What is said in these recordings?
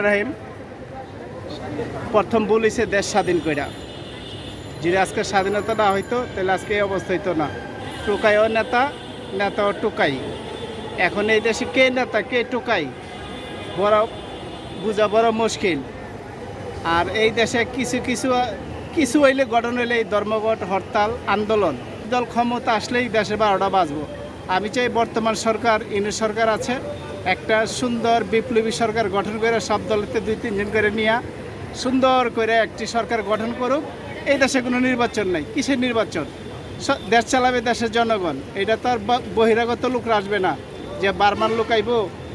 রাহিম প্রথম বলেছে দেশ স্বাধীন কইরা যদি আজকে স্বাধীনতা না হইতো তাহলে আজকে এই অবস্থা হইতো না। টোকাইও নেতা, নেতাও টোকাই। এখন এই দেশে কে নেতা কে টোকাই বড় বুঝা বড় মুশকিল। আর এই দেশে কিছু কিছু কিছু হইলে গঠন হইলে এই ধর্মঘট হরতাল আন্দোলন দল ক্ষমতা আসলেই দেশের 12টা বাজবো। আমি চাই বর্তমান সরকার ইউনিট সরকার আছে একটা সুন্দর বিপ্লবী সরকার গঠন করে সব দলেতে 2-3 জন করে নিয়ে সুন্দর করে একটি সরকার গঠন করুক। এই দেশে কোনো নির্বাচন নাই, কিসের নির্বাচন? দেশ চালাবে দেশের জনগণ। এটা তো আর বহিরাগত লোকরা আসবে না যে বার্মার লুকাইব,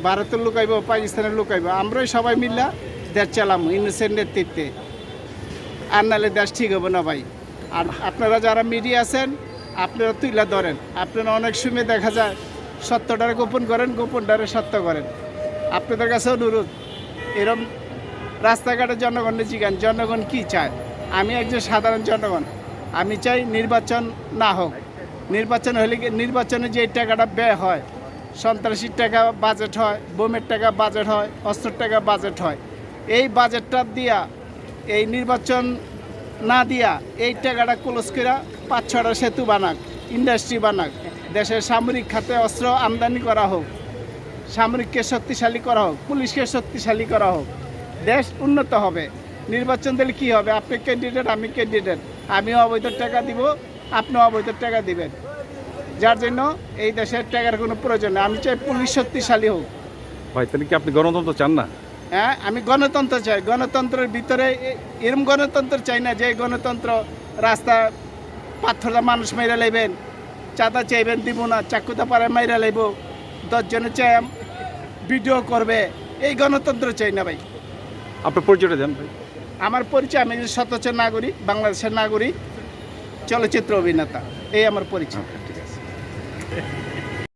ভারতের লুকাইব, পাকিস্তানের লুকাইব। আমরাই সবাই মিল্লা দেশ চালাম ইনোসেন্ট নেতৃত্বে। আর নাহলে দেশ ঠিক হবে না ভাই। আর আপনারা যারা মিডিয়া আছেন আপনারা তুইলা ধরেন। আপনারা অনেক সময় দেখা যায় সত্যটারে গোপন করেন, গোপনটারে সত্য করেন। আপনাদের কাছে অনুরোধ, এরম রাস্তাঘাটে জনগণের জিজ্ঞান জনগণ কি চায়। আমি একজন সাধারণ জনগণ, আমি চাই নির্বাচন না হোক। নির্বাচন হলে নির্বাচনে যে টাকাটা ব্যয় হয়, সন্ত্রাসীর টাকা বাজেট হয়, বোমের টাকা বাজেট হয়, অস্ত্রের টাকা বাজেট হয়, এই বাজেটটা দিয়া এই নির্বাচন না দিয়া এই টাকাটা ক্লোজ করে 5-6টা সেতু বানাক, ইন্ডাস্ট্রি বানাক, দেশের সামরিক খাতে অস্ত্র আমদানি করা হোক, সামরিককে শক্তিশালী করা হোক, পুলিশকে শক্তিশালী করা হোক, দেশ উন্নত হবে। নির্বাচন দিলে কী হবে? আপনি ক্যান্ডিডেট, আমি ক্যান্ডিডেট, আমিও অবৈধ টাকা দিব, আপনিও অবৈধ টাকা দিবেন, যার জন্য এই দেশের টাকার কোনো প্রয়োজন নেই। আমি চাই পুলিশ শক্তিশালী হোক। ভাই তাহলে কি আপনি গণতন্ত্র চান না? হ্যাঁ, আমি গণতন্ত্র চাই। গণতন্ত্রের ভিতরে এরম গণতন্ত্র চাই না যে গণতন্ত্র রাস্তা পাথরটা মানুষ মাইরা লাইবেন, চাঁদা চাইবেন দিব না, চাকুতা পাড়ে মাইরা লাইব, 10 জনে চাই ভিডিও করবে। এই গণতন্ত্র চাই না ভাই। আপনার পরিচয়টা দেন ভাই। আমার পরিচয়, আমি স্বচ্ছ নাগরিক, বাংলাদেশের নাগরিক, চলচ্চিত্র অভিনেতা, এই আমার পরিচয়। ঠিক আছে।